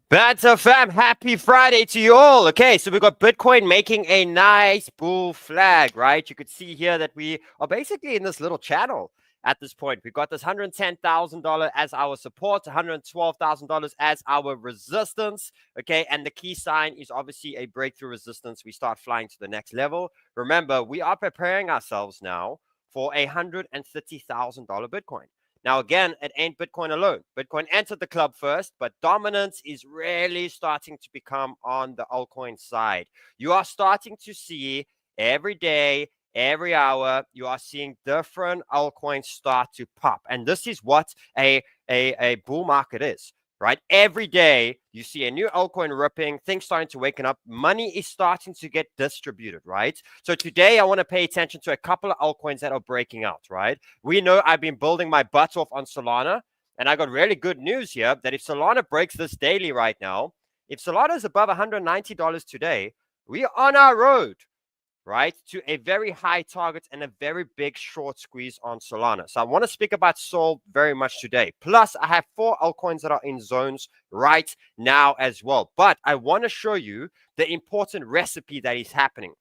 Banter fam, happy Friday to you all. Okay, so we got Bitcoin making a nice bull flag, right? You could see here that we are basically in this little channel at this point. We've got this $110,000 as our support, $112,000 as our resistance. Okay, and the key sign is obviously a breakthrough resistance. We start flying to the next level. Remember, we are preparing ourselves now for a $130,000 Bitcoin. Now, again, it ain't Bitcoin alone. Bitcoin entered the club first, but dominance is really starting to become on the altcoin side. You are starting to see every day, every hour, you are seeing different altcoins start to pop. And this is what a bull market is. Right? Every day you see a new altcoin ripping, things starting to waken up, money is starting to get distributed, right? So today I want to pay attention to a couple of altcoins that are breaking out, right? We know I've been building my butt off on Solana, and I got really good news here that if Solana breaks this daily right now, if Solana is above $190 today, we are on our road, right, to a very high target and a very big short squeeze on Solana. So I want to speak about Sol very much today. Plus, I have 4 altcoins that are in zones right now as well. But I want to show you the important recipe that is happening.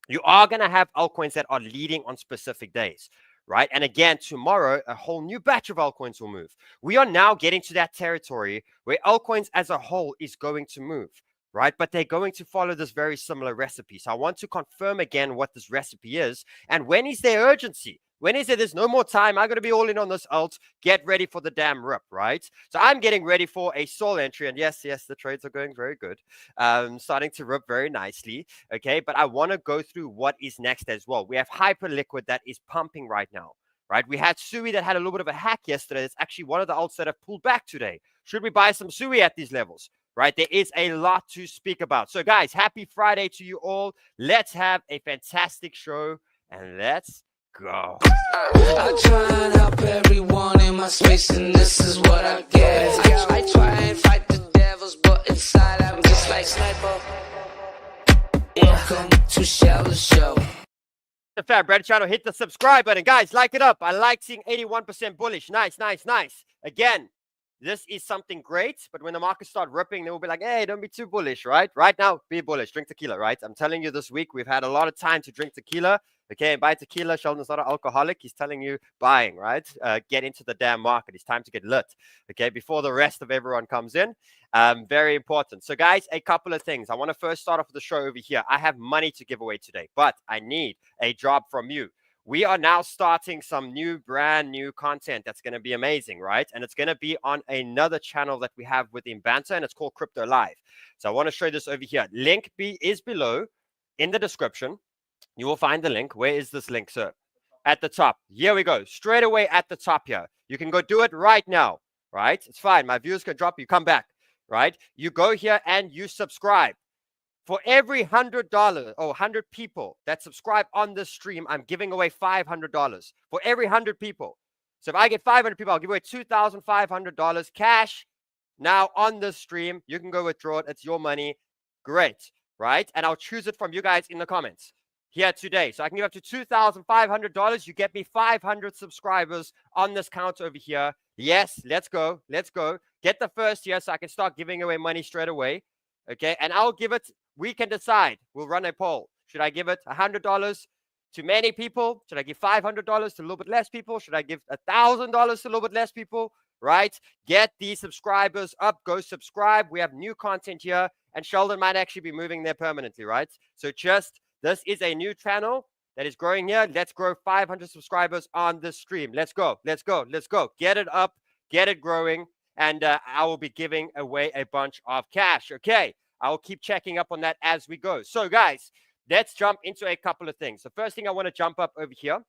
You are going to have altcoins that are leading on specific days, right? And again, tomorrow, a whole new batch of altcoins will move. We are now getting to that territory where altcoins as a whole is going to move, right? But they're going to follow this very similar recipe. So I want to confirm again what this recipe is and when is their urgency? When is it? There's no more time. I'm going to be all in on this alt. Get ready for the damn rip, right? So I'm getting ready for a Sol entry. And yes, the trades are going very good. Starting to rip very nicely. Okay, but I want to go through what is next as well. We have Hyperliquid that is pumping right now. Right, we had Sui that had a little bit of a hack yesterday. It's actually one of the alts that have pulled back today. Should we buy some Sui at these levels? Right, there is a lot to speak about. So, guys, happy Friday to you all. Let's have a fantastic show and let's go. I try and help everyone in my space, and this is what I get. I try and fight the devils, but inside I'm just like Sniper. Welcome to Shallow Show. The Fat Brad channel, hit the subscribe button. Guys, like it up. I like seeing 81% bullish. Nice. Again, this is something great, but when the markets start ripping, they will be like, hey, don't be too bullish, right? Right now, be bullish. Drink tequila, right? I'm telling you this week, we've had a lot of time to drink tequila. Okay, buy tequila. Sheldon's not an alcoholic. He's telling you buying, right? Get into the damn market. It's time to get lit, okay, before the rest of everyone comes in. Very important. So, guys, a couple of things. I want to first start off with the show over here. I have money to give away today, but I need a job from you. We are now starting some brand new content that's going to be amazing, right? And it's going to be on another channel that we have within Banter, and it's called Crypto Live. So I want to show you this over here. Link is below in the description. You will find the link. Where is this link, sir? At the top. Here we go. Straight away at the top here. You can go do it right now, right? It's fine. My views can drop. You come back, right? You go here and you subscribe. For every $100 or 100 people that subscribe on this stream, I'm giving away $500 for every 100 people. So if I get 500 people, I'll give away $2,500 cash. Now on this stream, you can go withdraw it. It's your money. Great, right? And I'll choose it from you guys in the comments here today. So I can give up to $2,500. You get me 500 subscribers on this count over here. Yes, let's go. Get the first here so I can start giving away money straight away. Okay, and I'll give it. We can decide. We'll run a poll. Should I give it $100 to many people? Should I give $500 to a little bit less people? Should I give $1,000 to a little bit less people? Right? Get these subscribers up. Go subscribe. We have new content here, and Sheldon might actually be moving there permanently, right? So this is a new channel that is growing here. Let's grow 500 subscribers on this stream. Let's go. Get it up. Get it growing. And I will be giving away a bunch of cash. Okay, I will keep checking up on that as we go. So, guys, let's jump into a couple of things. The first thing I want to jump up over here,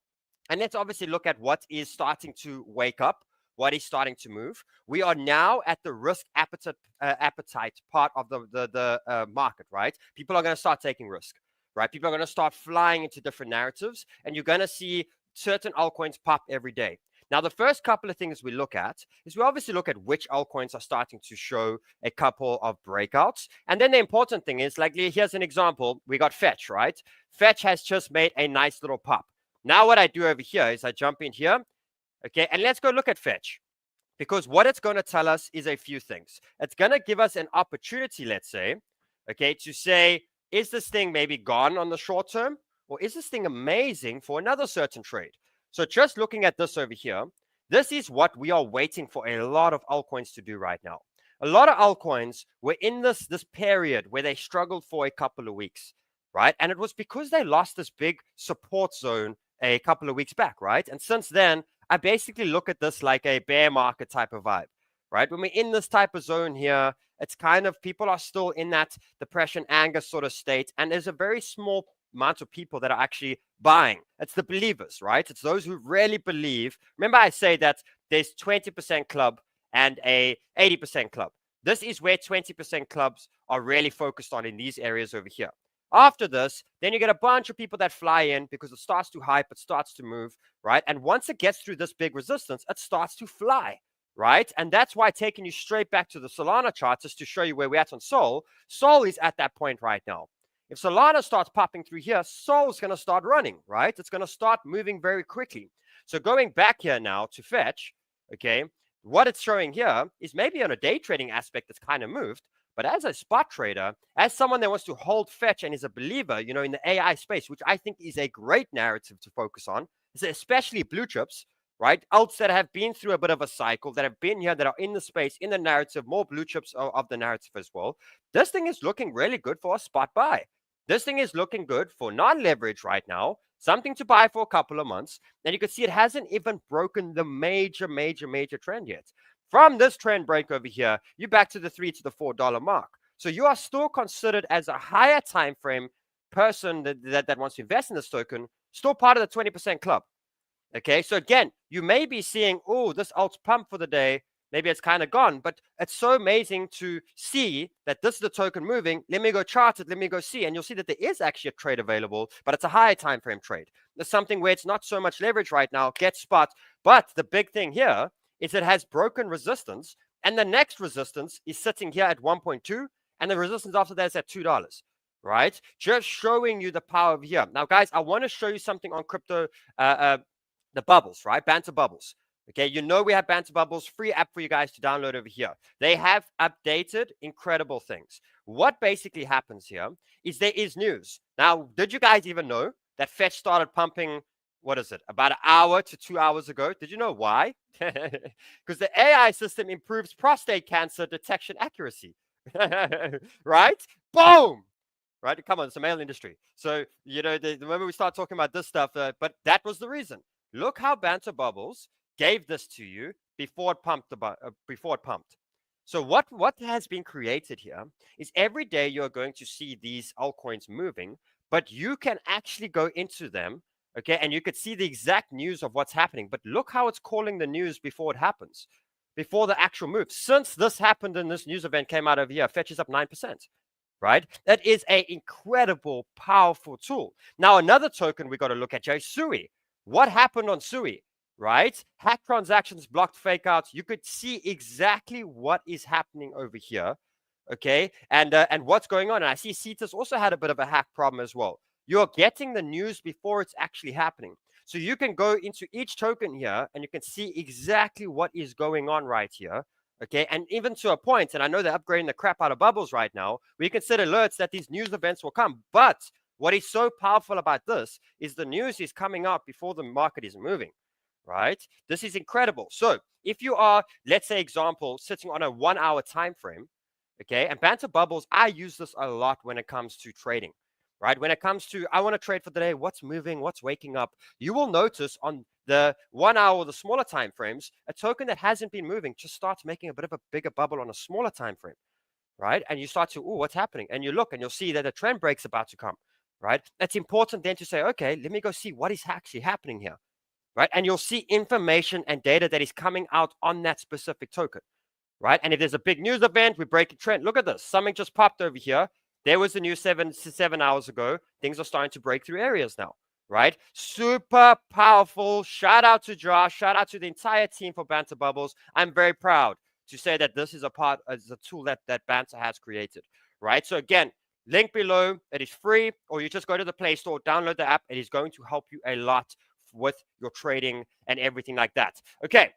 and let's obviously look at what is starting to wake up, what is starting to move. We are now at the risk appetite part of the market, right? People are going to start taking risk, right? People are going to start flying into different narratives, and you're going to see certain altcoins pop every day. Now, the first couple of things we look at is we obviously look at which altcoins are starting to show a couple of breakouts. And then the important thing is, like, here's an example. We got Fetch, right? Fetch has just made a nice little pop. Now, what I do over here is I jump in here, okay, and let's go look at Fetch. Because what it's going to tell us is a few things. It's going to give us an opportunity, let's say, okay, to say, is this thing maybe gone on the short term? Or is this thing amazing for another certain trade? So just looking at this over here, this is what we are waiting for a lot of altcoins to do right now. A lot of altcoins were in this period where they struggled for a couple of weeks, right? And it was because they lost this big support zone a couple of weeks back, right? And since then, I basically look at this like a bear market type of vibe, right? When we're in this type of zone here, it's kind of people are still in that depression, anger sort of state. And there's a very small amount of people that are actually buying. It's the believers, right? It's those who really believe. Remember, I say that there's 20% club and a 80% club. This is where 20% clubs are really focused on in these areas over here. After this, then you get a bunch of people that fly in because it starts to hype, it starts to move, right? And once it gets through this big resistance, it starts to fly, right? And that's why taking you straight back to the Solana chart just to show you where we're at on Sol. Sol is at that point right now. If Solana starts popping through here, Sol's going to start running, right? It's going to start moving very quickly. So going back here now to Fetch, okay, what it's showing here is maybe on a day trading aspect that's kind of moved. But as a spot trader, as someone that wants to hold Fetch and is a believer, in the AI space, which I think is a great narrative to focus on, especially blue chips, right? Alts that have been through a bit of a cycle, that have been here, that are in the space, in the narrative, more blue chips of the narrative as well. This thing is looking really good for a spot buy. This thing is looking good for non-leverage right now, something to buy for a couple of months. And you can see it hasn't even broken the major trend yet. From this trend break over here, you're back to the $3 to the $4 mark. So you are still considered as a higher time frame person that wants to invest in this token, still part of the 20% club. Okay, so again, you may be seeing, oh, this alt's pump for the day. Maybe it's kind of gone, but it's so amazing to see that this is the token moving. Let me go chart it. Let me go see. And you'll see that there is actually a trade available, but it's a higher time frame trade. There's something where it's not so much leverage right now, get spot. But the big thing here is it has broken resistance, and the next resistance is sitting here at 1.2, and the resistance after that is at $2, right? Just showing you the power of here. Now, guys, I want to show you something on crypto, the bubbles, right? Banter Bubbles. Okay, we have Banter Bubbles, free app for you guys to download over here. They have updated incredible things. What basically happens here is there is news. Now, did you guys even know that Fetch started pumping, what is it, about an hour to 2 hours ago? Did you know why? Because the AI system improves prostate cancer detection accuracy. Right? Boom! Right? Come on, it's a male industry. So, the moment we start talking about this stuff, but that was the reason. Look how Banter Bubbles gave this to you before it pumped. So what has been created here is every day you're going to see these altcoins moving, but you can actually go into them, okay, and you could see the exact news of what's happening. But look how it's calling the news before it happens, before the actual move. Since this happened and this news event came out over here, Fetch is up 9%. Right? That is an incredible, powerful tool. Now, another token we got to look at, Sui. What happened on Sui? Right? Hack transactions, blocked fake outs. You could see exactly what is happening over here. Okay. And what's going on. And I see Cetus also had a bit of a hack problem as well. You're getting the news before it's actually happening. So you can go into each token here and you can see exactly what is going on right here. Okay. And even to a point, and I know they're upgrading the crap out of bubbles right now, we can set alerts that these news events will come. But what is so powerful about this is the news is coming out before the market is moving. Right? This is incredible. So if you are, let's say, example, sitting on a 1 hour time frame, okay, and Banter Bubbles, I use this a lot when it comes to trading, right? When it comes to, I want to trade for the day, what's moving, what's waking up, you will notice on the 1 hour or the smaller time frames, a token that hasn't been moving just starts making a bit of a bigger bubble on a smaller time frame, right? And you start to, what's happening? And you look and you'll see that a trend break's about to come, right? It's important then to say, okay, let me go see what is actually happening here. Right? And you'll see information and data that is coming out on that specific token, right? And if there's a big news event, we break a trend. Look at this. Something just popped over here. There was the news 7 hours ago. Things are starting to break through areas now, right? Super powerful. Shout out to Josh. Shout out to the entire team for Banter Bubbles. I'm very proud to say that this is a tool that Banter has created, right? So again, link below. It is free, or you just go to the Play Store, download the app. It is going to help you a lot with your trading and everything like that. Okay,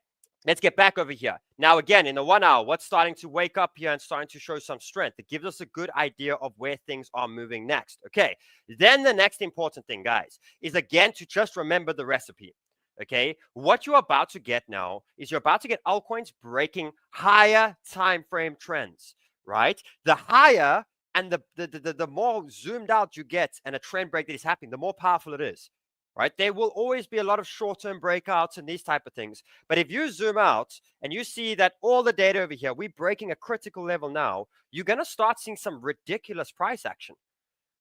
let's get back over here. Now, again, in the 1 hour, what's starting to wake up here and starting to show some strength? It gives us a good idea of where things are moving next. Okay. Then the next important thing, guys, is again to just remember the recipe. Okay. What you're about to get now is you're about to get altcoins breaking higher time frame trends, right? The higher and the more zoomed out you get and a trend break that is happening, the more powerful it is. Right? There will always be a lot of short-term breakouts and these type of things. But if you zoom out and you see that all the data over here, we're breaking a critical level now, you're going to start seeing some ridiculous price action,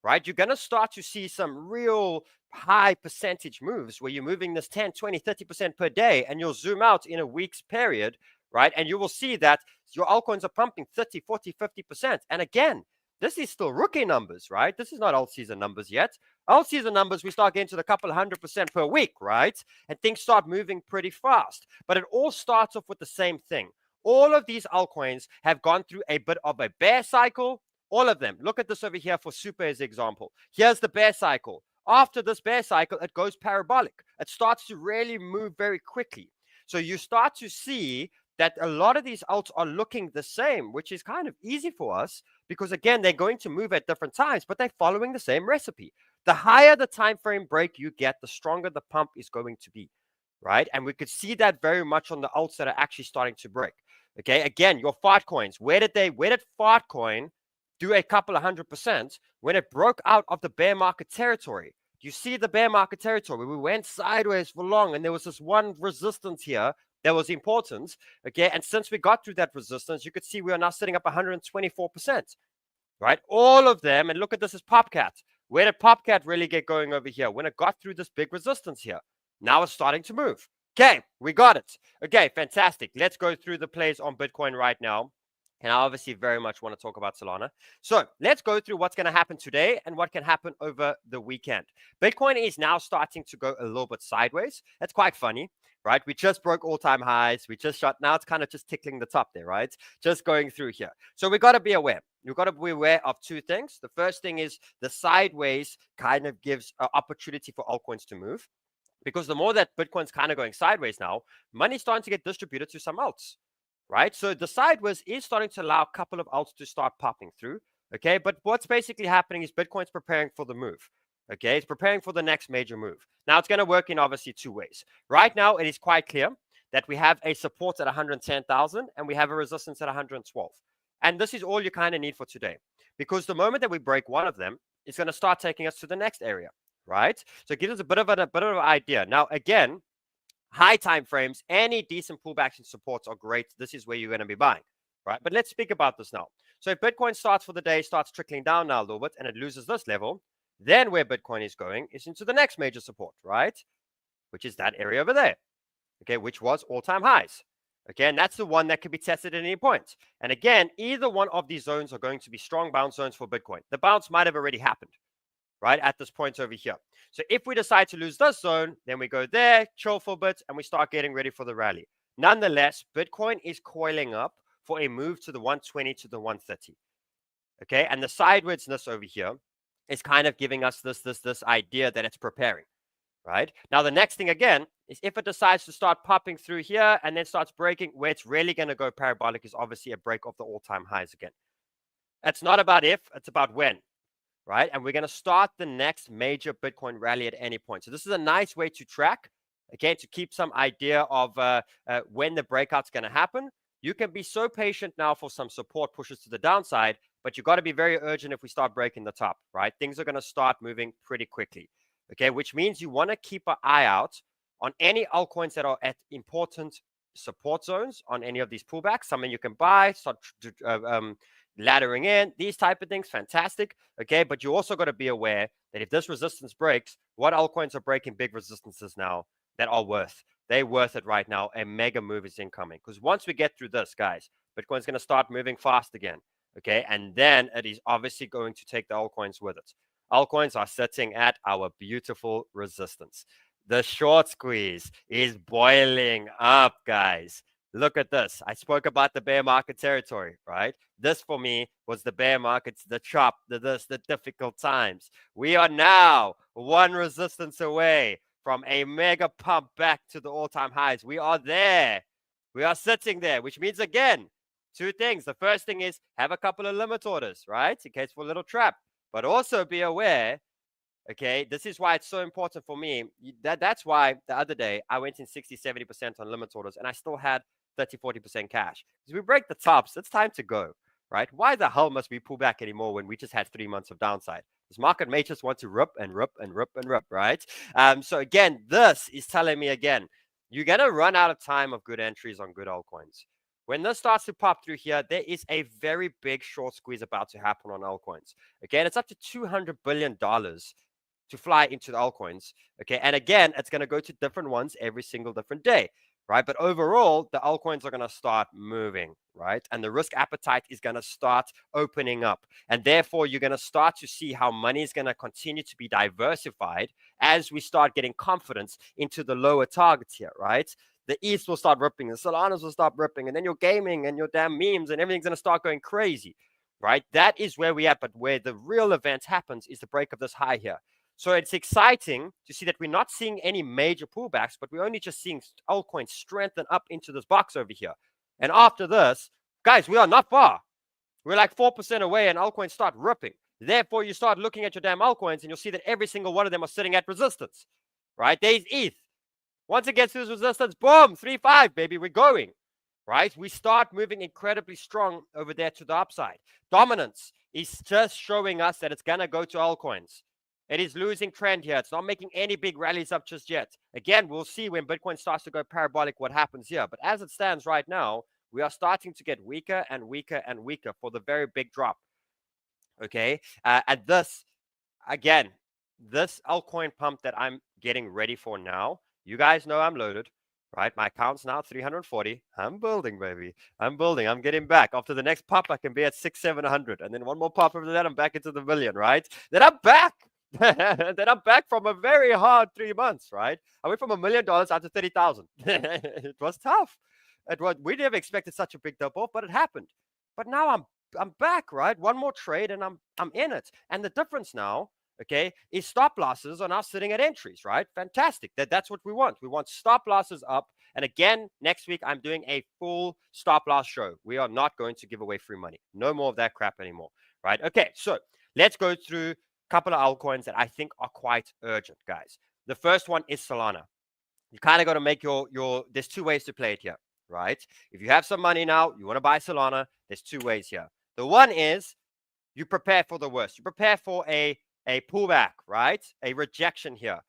right? You're going to start to see some real high percentage moves where you're moving this 10, 20, 30% per day, and you'll zoom out in a week's period, right? And you will see that your altcoins are pumping 30, 40, 50%. And again, this is still rookie numbers, right? This is not alt season numbers yet. Alt season numbers, we start getting to the couple 100% per week, right? And things start moving pretty fast. But it all starts off with the same thing. All of these altcoins have gone through a bit of a bear cycle. All of them. Look at this over here for Super as an example. Here's the bear cycle. After this bear cycle, it goes parabolic. It starts to really move very quickly. So you start to see that a lot of these alts are looking the same, which is kind of easy for us because, again, they're going to move at different times, but they're following the same recipe. The higher the time frame break you get, the stronger the pump is going to be, right? And we could see that very much on the alts that are actually starting to break. Okay, again, your fart coins. Where did Fartcoin do a couple of 100% when it broke out of the bear market territory? You see the bear market territory. We went sideways for long, and there was this one resistance here that was important. Okay, and since we got through that resistance, you could see we are now sitting up 124%, right? All of them, and look at this as Popcat. Where did Popcat really get going over here? When it got through this big resistance here. Now it's starting to move. Okay, we got it. Okay, fantastic. Let's go through the plays on Bitcoin right now. And I obviously very much want to talk about Solana. So let's go through what's going to happen today and what can happen over the weekend. Bitcoin is now starting to go a little bit sideways. That's quite funny, right? We just broke all-time highs. We just shot. Now it's kind of just tickling the top there, right? Just going through here. So we got to be aware. You've got to be aware of two things. The first thing is the sideways kind of gives an opportunity for altcoins to move. Because the more that Bitcoin's kind of going sideways now, money's starting to get distributed to some alts, right? So the sideways is starting to allow a couple of alts to start popping through, okay? But what's basically happening is Bitcoin's preparing for the move, okay? It's preparing for the next major move. Now, it's going to work in obviously two ways. Right now, it is quite clear that we have a support at 110,000 and we have a resistance at 112. And this is all you kind of need for today. Because the moment that we break one of them, it's going to start taking us to the next area. Right? So it gives us a bit of an idea. Now, again, high time frames, any decent pullbacks and supports are great. This is where you're going to be buying, right? But let's speak about this now. So if Bitcoin starts for the day, starts trickling down now a little bit, and it loses this level, then where Bitcoin is going is into the next major support, right? Which is that area over there, okay? Which was all-time highs. Okay, and that's the one that can be tested at any point. And again, either one of these zones are going to be strong bounce zones for Bitcoin. The bounce might have already happened, right, at this point over here. So if we decide to lose this zone, then we go there, chill for a bit, and we start getting ready for the rally. Nonetheless, Bitcoin is coiling up for a move to the 120 to the 130. Okay, and the sidewaysness over here is kind of giving us this idea that it's preparing, right? Now, the next thing again is if it decides to start popping through here and then starts breaking, where it's really going to go parabolic is obviously a break of the all-time highs again. It's not about if, it's about when. Right? And we're going to start the next major Bitcoin rally at any point. So this is a nice way to track, again, to keep some idea of when the breakout's going to happen. You can be so patient now for some support pushes to the downside, but you've got to be very urgent if we start breaking the top, right? Things are going to start moving pretty quickly, okay? Which means you want to keep an eye out on any altcoins that are at important support zones on any of these pullbacks. Something you can buy, start laddering in, these type of things, fantastic. Okay, but you also got to be aware that if this resistance breaks, what altcoins are breaking big resistances now that are worth? They're worth it right now. A mega move is incoming. Because once we get through this, guys, Bitcoin's going to start moving fast again. Okay, and then it is obviously going to take the altcoins with it. Altcoins are sitting at our beautiful resistance. The short squeeze is boiling up, guys. Look at this. I spoke about the bear market territory, right? This for me was the bear markets, the chop, the difficult times. We are now one resistance away from a mega pump back to the all-time highs. We are there. We are sitting there, which means, again, two things. The first thing is have a couple of limit orders, right? In case for a little trap. But also be aware, okay, this is why it's so important for me. That's why the other day I went in 60, 70% on limit orders and I still had 30, 40% cash. Because we break the tops, it's time to go, right? Why the hell must we pull back anymore when we just had 3 months of downside? This market may just want to rip and rip and rip and rip, right? So again, this is telling me again, you're going to run out of time of good entries on good altcoins. When this starts to pop through here, there is a very big short squeeze about to happen on altcoins. Again, it's up to $200 billion to fly into the altcoins. Okay. And again, it's going to go to different ones every single different day. Right. But overall, the altcoins are going to start moving. Right. And the risk appetite is going to start opening up. And therefore, you're going to start to see how money is going to continue to be diversified as we start getting confidence into the lower targets here. Right. The ETH will start ripping, the Solanas will start ripping, and then your gaming and your damn memes and everything's going to start going crazy. Right. That is where we are. But where the real event happens is the break of this high here. So it's exciting to see that we're not seeing any major pullbacks, but we're only just seeing altcoins strengthen up into this box over here. And after this, guys, we are not far. We're like 4% away and altcoins start ripping. Therefore, you start looking at your damn altcoins and you'll see that every single one of them are sitting at resistance, right? There's ETH. Once it gets to this resistance, boom, 3.5, baby, we're going, right? We start moving incredibly strong over there to the upside. Dominance is just showing us that it's going to go to altcoins. It is losing trend here. It's not making any big rallies up just yet. Again, we'll see when Bitcoin starts to go parabolic what happens here. But as it stands right now, we are starting to get weaker and weaker and weaker for the very big drop. Okay. And this, again, this altcoin pump that I'm getting ready for now, you guys know I'm loaded, right? My account's now 340. I'm building, baby. I'm building. I'm getting back. After the next pop, I can be at 600-700. And then one more pop after that, I'm back into the million, right? Then I'm back. Then I'm back from a very hard 3 months, right? I went from $1 million out to 30,000. It was tough. We never expected such a big dump off, but it happened. But now I'm back, right? One more trade and I'm in it. And the difference now, okay, is stop losses are now sitting at entries, right? Fantastic. That's what we want. We want stop losses up. And again, next week I'm doing a full stop loss show. We are not going to give away free money. No more of that crap anymore, right? Okay, so let's go through couple of altcoins that I think are quite urgent, guys. The first one is Solana. You kind of got to make your there's two ways to play it here, right? If you have some money now, you want to buy Solana, there's two ways here. The one is you prepare for the worst. You prepare for a pullback, right? A rejection here.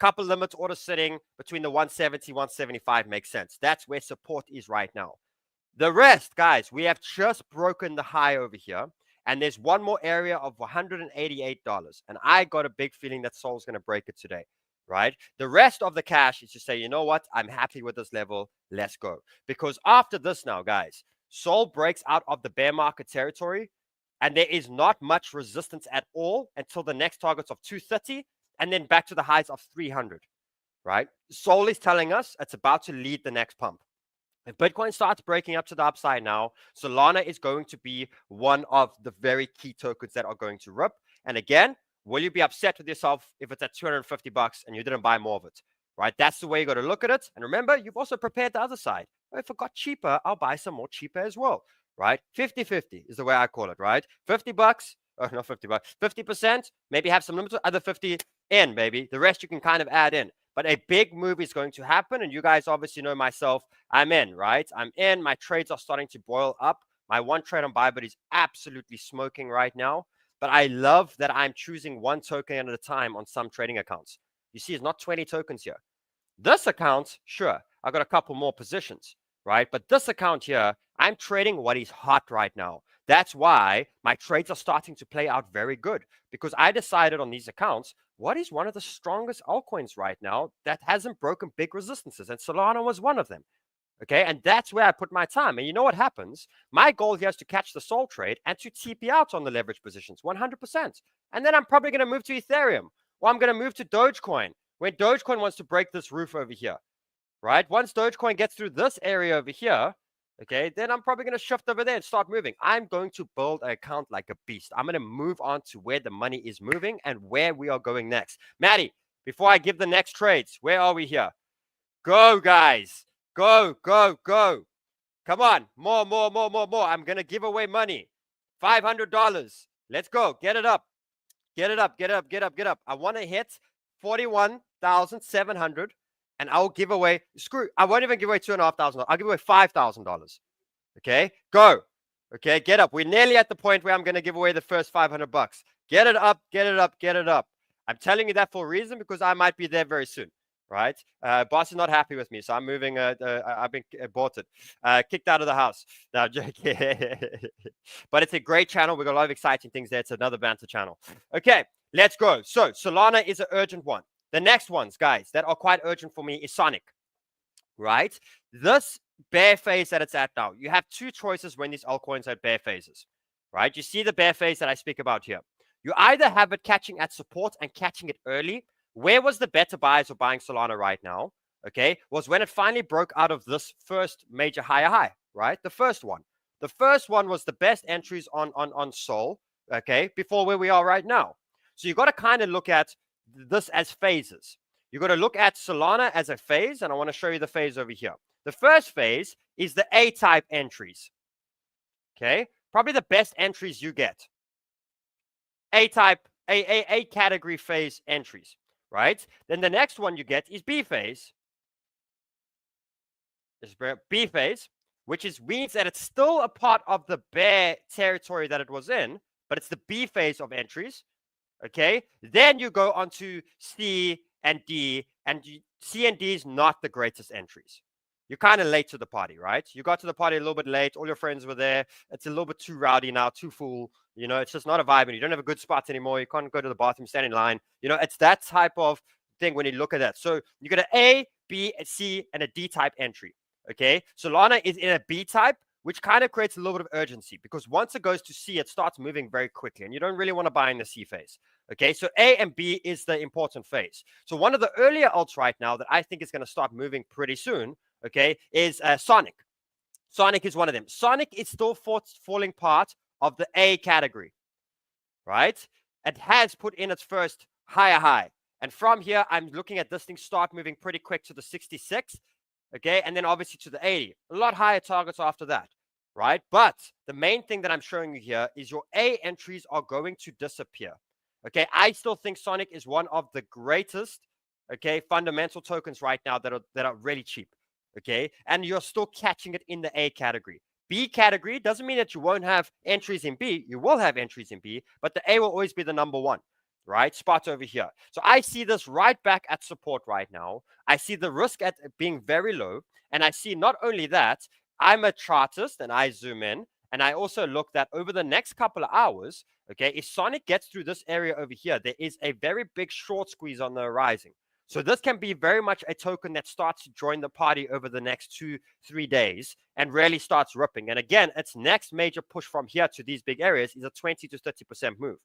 Couple limit orders sitting between the 170, 175 makes sense. That's where support is right now. The rest, guys, we have just broken the high over here. And there's one more area of $188. And I got a big feeling that Sol's going to break it today, right? The rest of the cash is to say, you know what? I'm happy with this level. Let's go. Because after this now, guys, Sol breaks out of the bear market territory. And there is not much resistance at all until the next targets of 230. And then back to the highs of 300, right? Sol is telling us it's about to lead the next pump. If Bitcoin starts breaking up to the upside now, Solana is going to be one of the very key tokens that are going to rip. And again, will you be upset with yourself if it's at $250 and you didn't buy more of it, right? That's the way you got to look at it. And remember, you've also prepared the other side. If it got cheaper, I'll buy some more cheaper as well, right? 50-50 is the way I call it, right? $50, oh, not $50, 50%, maybe have some limits, other 50 in, baby. The rest you can kind of add in. But a big move is going to happen. And you guys obviously know myself. I'm in, right? I'm in. My trades are starting to boil up. My one trade on Bybit is absolutely smoking right now. But I love that I'm choosing one token at a time on some trading accounts. You see, it's not 20 tokens here. This account, sure, I got a couple more positions, right? But this account here, I'm trading what is hot right now. That's why my trades are starting to play out very good, because I decided on these accounts, what is one of the strongest altcoins right now that hasn't broken big resistances? And Solana was one of them. Okay, and that's where I put my time. And you know what happens? My goal here is to catch the Sol trade and to TP out on the leverage positions 100%. And then I'm probably going to move to Ethereum, or I'm going to move to Dogecoin when Dogecoin wants to break this roof over here, right? Once Dogecoin gets through this area over here, okay, then I'm probably going to shift over there and start moving. I'm going to build an account like a beast. I'm going to move on to where the money is moving and where we are going next. Maddie, before I give the next trades, where are we here? Go, guys. Go, go, go. Come on. More. I'm going to give away money. $500. Let's go. Get it up. Get it up. I want to hit 41,700 and I'll give away, I won't even give away $2,500. I'll give away $5,000. Okay, go. Okay, get up. We're nearly at the point where I'm going to give away the first $500. Get it up. I'm telling you that for a reason, because I might be there very soon. Right? Boss is not happy with me, so I'm moving. I've been aborted, kicked out of the house. No, I'm joking. But it's a great channel. We've got a lot of exciting things there. It's another banter channel. Okay, let's go. So Solana is an urgent one. The next ones, guys, that are quite urgent for me is Sonic. Right? This bear phase that it's at now, you have two choices when these altcoins are at bear phases. Right? You see the bear phase that I speak about here. You either have it catching at support and catching it early. Where was the better buyers of buying Solana right now? Okay, was when it finally broke out of this first major higher high, right? The first one was the best entries on Sol, okay, before where we are right now. So you got to kind of look at this as phases. You got to look at Solana as a phase, and I want to show you the phase over here. The first phase is the A-type entries. Okay, probably the best entries you get. A-type, A category phase entries. Right? Then the next one you get is B phase. This is B phase, which means that it's still a part of the bear territory that it was in, but it's the B phase of entries. Okay? Then you go on to C and D, and C and D is not the greatest entries. You're kind of late to the party, right? You got to the party a little bit late. All your friends were there. It's a little bit too rowdy now, too full. You know, it's just not a vibe, and you don't have a good spot anymore. You can't go to the bathroom, stand in line. You know, it's that type of thing when you look at that. So you got an A, B, a C, and a D type entry. Okay, Solana is in a B type, which kind of creates a little bit of urgency, because once it goes to C, it starts moving very quickly, and you don't really want to buy in the C phase. Okay, so A and B is the important phase. So one of the earlier alts right now that I think is going to start moving pretty soon, okay, is Sonic. Sonic is one of them. Sonic is still falling part of the A category, right? It has put in its first higher high. And from here, I'm looking at this thing start moving pretty quick to the 66, okay? And then obviously to the 80. A lot higher targets after that, right? But the main thing that I'm showing you here is your A entries are going to disappear, okay? I still think Sonic is one of the greatest, okay, fundamental tokens right now that are really cheap. Okay, and you're still catching it in the A category. B category doesn't mean that you won't have entries in B. You will have entries in B, but the A will always be the number one, right? Spot over here. So I see this right back at support right now. I see the risk at being very low. And I see not only that, I'm a chartist and I zoom in. And I also look that over the next couple of hours, okay, if Sonic gets through this area over here, there is a very big short squeeze on the horizon. So this can be very much a token that starts to join the party over the next 2-3 days and really starts ripping. And again, its next major push from here to these big areas is a 20 to 30% move.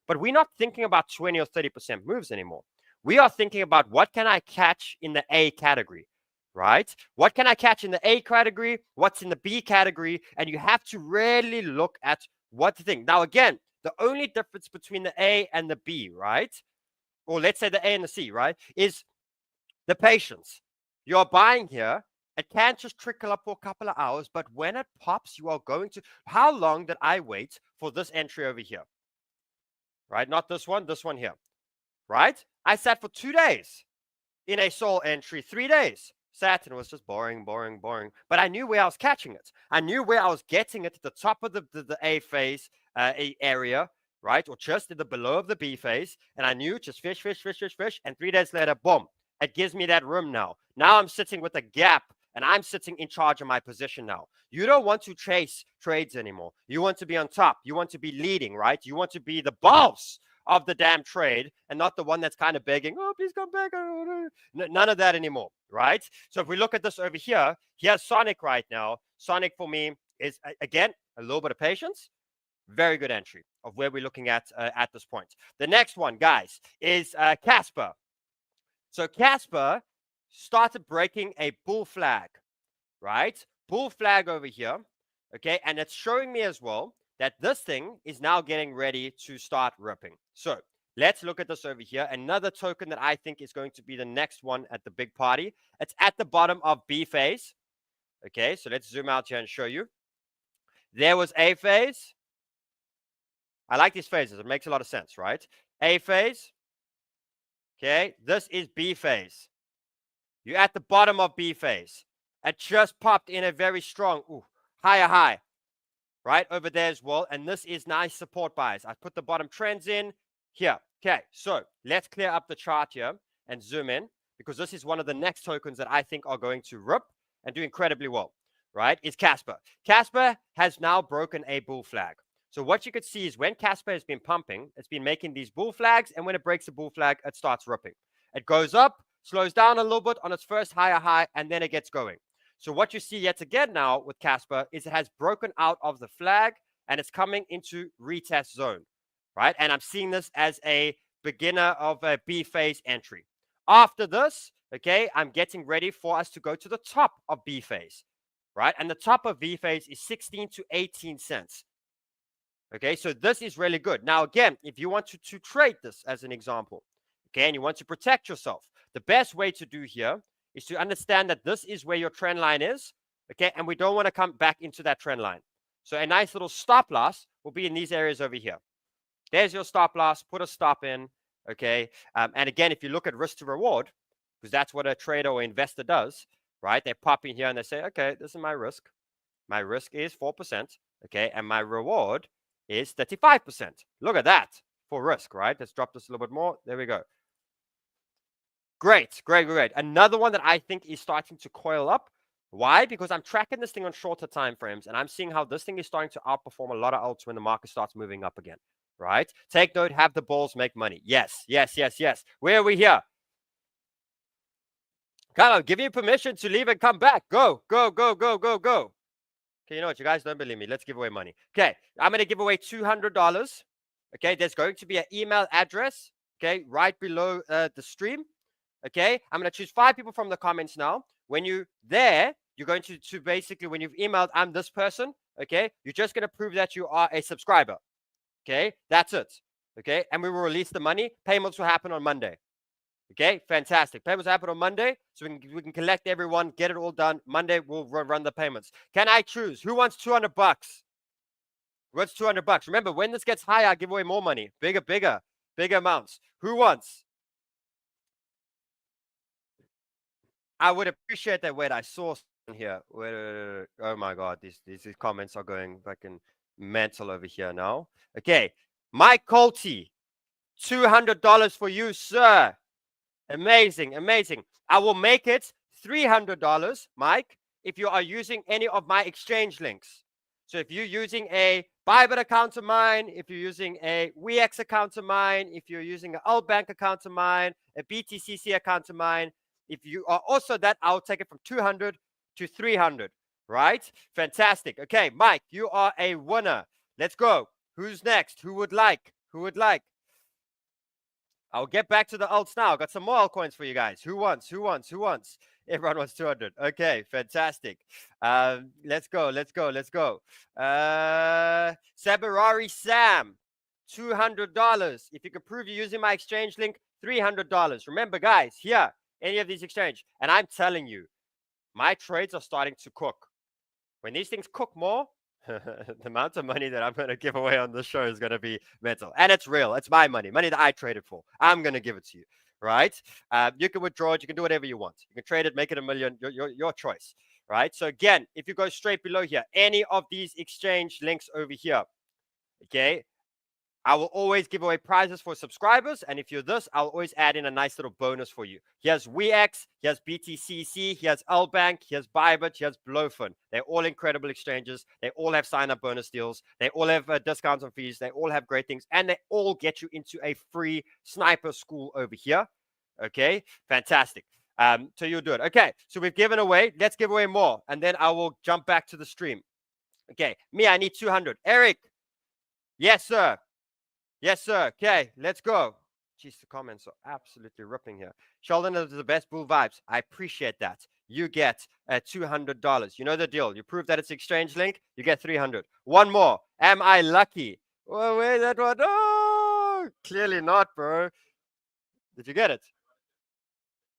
But we're not thinking about 20 or 30% moves anymore. We are thinking about what can I catch in the A category, right? What can I catch in the A category? What's in the B category? And you have to really look at what to think. Now, again, the only difference between the A and the B, right? Or let's say the A and the C, right, is the patience. You're buying here. It can't just trickle up for a couple of hours, but when it pops, you are going to... How long did I wait for this entry over here? Right? Not this one here. Right? I sat for 2 days in a Sol entry, 3 days. Sat and it was just boring. But I knew where I was catching it. I knew where I was getting it at the top of the A phase area, right? Or just in the below of the B phase. And I knew just fish. And 3 days later, boom, it gives me that room now. Now I'm sitting with a gap and I'm sitting in charge of my position now. You don't want to chase trades anymore. You want to be on top. You want to be leading, right? You want to be the boss of the damn trade and not the one that's kind of begging, oh, please come back. None of that anymore, right? So if we look at this over here, here's Sonic right now. Sonic for me is, again, a little bit of patience. Very good entry of where we're looking at this point. The next one, guys, is Casper. So Casper started breaking a bull flag, right? Bull flag over here, okay? And it's showing me as well that this thing is now getting ready to start ripping. So let's look at this over here. Another token that I think is going to be the next one at the big party. It's at the bottom of B phase, Okay, so let's zoom out here and show you. There was A phase. I like these phases. It makes a lot of sense, right? A phase. Okay, this is B phase. You're at the bottom of B phase. It just popped in a very strong, higher high, right over there as well. And this is nice support buys. I put the bottom trends in here. Okay, so let's clear up the chart here and zoom in, because this is one of the next tokens that I think are going to rip and do incredibly well, right? Is Casper. Casper has now broken a bull flag. So what you could see is when Casper has been pumping, it's been making these bull flags, and when it breaks the bull flag, it starts ripping. It goes up, slows down a little bit on its first higher high, and then it gets going. So what you see yet again now with Casper is it has broken out of the flag and it's coming into retest zone, right? And I'm seeing this as a beginner of a B phase entry. After this, okay, I'm getting ready for us to go to the top of B phase, right? And the top of B phase is 16 to 18 cents. Okay, so this is really good. Now, again, if you want to trade this as an example, okay, and you want to protect yourself, the best way to do here is to understand that this is where your trend line is, okay, and we don't want to come back into that trend line. So a nice little stop loss will be in these areas over here. There's your stop loss, put a stop in, okay, and again, if you look at risk to reward, because that's what a trader or investor does, right, they pop in here and they say, okay, this is my risk. My risk is 4%, okay, and my reward is 35%. Look at that for risk, right? Let's drop this a little bit more. There we go. Great. Another one that I think is starting to coil up. Why? Because I'm tracking this thing on shorter time frames, and I'm seeing how this thing is starting to outperform a lot of alts when the market starts moving up again, right? Take note, have the balls make money. Yes. Where are we here? Come on, give you permission to leave and come back. Go. Okay, you know what? You guys don't believe me. Let's give away money. Okay, I'm going to give away $200. Okay, there's going to be an email address, okay, right below the stream. Okay, I'm going to choose 5 people from the comments now. When you're there, you're going to basically, when you've emailed, I'm this person, okay, you're just going to prove that you are a subscriber. Okay, that's it. Okay, and we will release the money. Payments will happen on Monday. Okay, fantastic. Payments happen on Monday, so we can collect everyone, get it all done. Monday, we'll run the payments. Can I choose? Who wants $200? Who wants $200? Remember, when this gets higher, I give away more money. Bigger amounts. Who wants? I would appreciate that. Wait, I saw something here. Wait, oh my God, these comments are going fucking mental over here now. Okay, Mike Colty, $200 for you, sir. Amazing. I will make it $300, Mike, if you are using any of my exchange links. So if you're using a Bybit account of mine, if you're using a WeX account of mine, if you're using an Altbank account of mine, a BTCC account of mine, if you are also that, I'll take it from 200 to 300, right? Fantastic. Okay, Mike, you are a winner. Let's go. Who's next? Who would like? I'll get back to the alts now. I've got some more altcoins for you guys. Who wants? Everyone wants 200. Okay, fantastic. Let's go. Sabarari Sam, $200. If you can prove you're using my exchange link, $300. Remember, guys, here, any of these exchange, and I'm telling you, my trades are starting to cook. When these things cook more, the amount of money that I'm going to give away on this show is going to be mental. And it's real. It's my money that I traded for. I'm going to give it to you, right? You can withdraw it. You can do whatever you want. You can trade it, make it $1 million, your choice, right? So again, if you go straight below here, any of these exchange links over here, okay, I will always give away prizes for subscribers. And if you're this, I'll always add in a nice little bonus for you. Here's WeX, here's BTCC, here's Altbank, here's Bybit, here's Blowfin. They're all incredible exchanges. They all have sign-up bonus deals. They all have discounts on fees. They all have great things. And they all get you into a free sniper school over here. Okay, fantastic. So you'll do it. Okay, so we've given away. Let's give away more. And then I will jump back to the stream. Okay, me, I need 200. Eric. Yes, sir. Okay, let's go. Jeez, the comments are absolutely ripping here. Sheldon is the best bull vibes. I appreciate that. You get $200. You know the deal. You prove that it's exchange link, you get 300. One more. Am I lucky? Oh, wait, that one. Oh, clearly not, bro. Did you get it?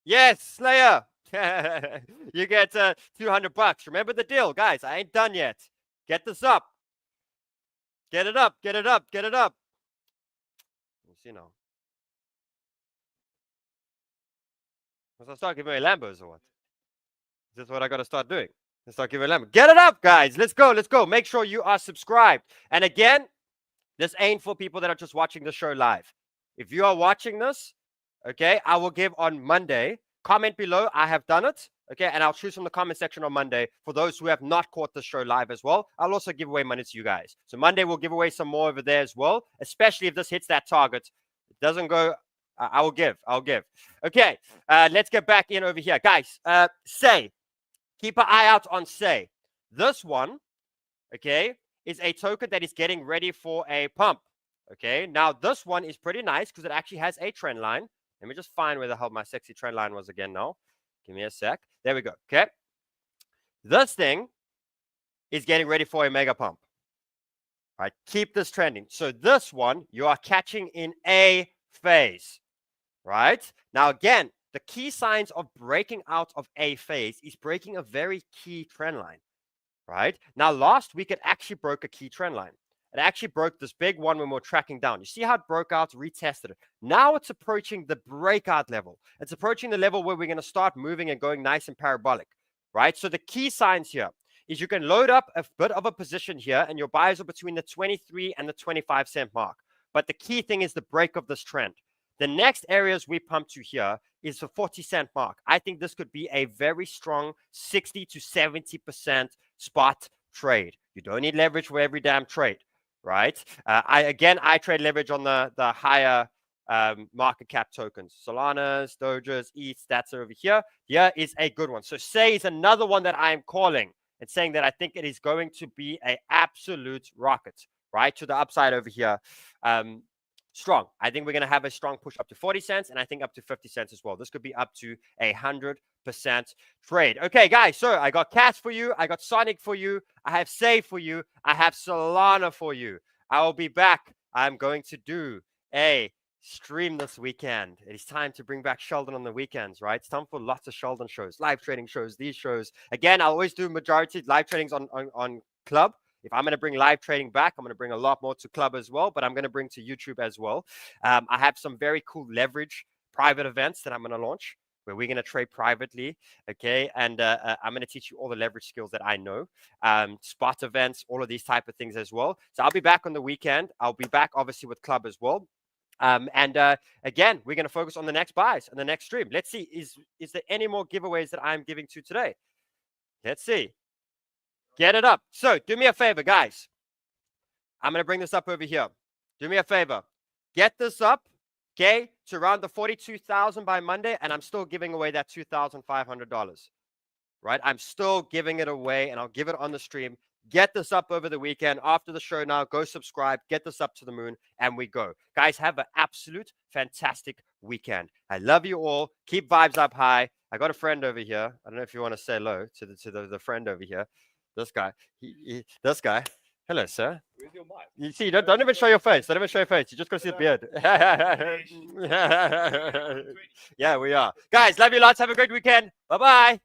Yes, Slayer. You get $200. Remember the deal, guys. I ain't done yet. Get this up. Get it up. Get it up. Get it up. Let's see now. Must I start giving away Lambos or what? Is this what I got to start doing? Let's start giving away Lambos. Get it up, guys. Let's go. Let's go. Make sure you are subscribed. And again, this ain't for people that are just watching the show live. If you are watching this, okay, I will give on Monday. Comment below. I have done it. Okay, and I'll choose from the comment section on Monday for those who have not caught the show live as well. I'll also give away money to you guys. So Monday we'll give away some more over there as well, especially if this hits that target. It doesn't go, I'll give. Okay, let's get back in over here. Guys, Say. Keep an eye out on Say. This one, okay, is a token that is getting ready for a pump. Okay, now this one is pretty nice because it actually has a trend line. Let me just find where the hell my sexy trend line was again now. Give me a sec. There we go. Okay. This thing is getting ready for a mega pump. All right. Keep this trending. So this one, you are catching in a phase. Right. Now, again, the key signs of breaking out of a phase is breaking a very key trend line. Right. Now, last week, it actually broke a key trend line. It actually broke this big one when we were tracking down. You see how it broke out, retested it. Now it's approaching the breakout level. It's approaching the level where we're going to start moving and going nice and parabolic, right? So the key signs here is you can load up a bit of a position here and your buys are between the 23 and the 25 cent mark. But the key thing is the break of this trend. The next areas we pump to here is the 40 cent mark. I think this could be a very strong 60 to 70% spot trade. You don't need leverage for every damn trade. Right. I trade leverage on the higher market cap tokens, Solanas, Dojas, ETH. That's over here. Here is a good one. So Say is another one that I am calling and saying that I think it is going to be an absolute rocket, right, to the upside over here. Strong. I think we're going to have a strong push up to 40 cents and I think up to 50 cents as well. This could be up to 100% trade. Okay, guys, so I got Cash for you. I got Sonic for you. I have Say for you. I have Solana for you. I will be back. I'm going to do a stream this weekend. It is time to bring back Sheldon on the weekends, right? It's time for lots of Sheldon shows, live trading shows, these shows. Again, I always do majority live tradings on Club. If I'm going to bring live trading back, I'm going to bring a lot more to Club as well, but I'm going to bring to YouTube as well. I have some very cool leverage private events that I'm going to launch where we're going to trade privately, okay? And I'm going to teach you all the leverage skills that I know, spot events, all of these type of things as well. So I'll be back on the weekend. I'll be back, obviously, with Club as well. Again, we're going to focus on the next buys and the next stream. Let's see, is there any more giveaways that I'm giving to today? Let's see. Get it up. So do me a favor, guys. I'm going to bring this up over here. Do me a favor. Get this up, okay, to around the 42,000 by Monday, and I'm still giving away that $2,500, right? I'm still giving it away, and I'll give it on the stream. Get this up over the weekend. After the show now, go subscribe. Get this up to the moon, and we go. Guys, have an absolute fantastic weekend. I love you all. Keep vibes up high. I got a friend over here. I don't know if you want to say hello to the friend over here. This guy, this guy. Hello, sir. Where's your mic? You see, don't even show your face. Don't even show your face. You just got to see the beard. Yeah, we are. Guys, love you lots. Have a great weekend. Bye-bye.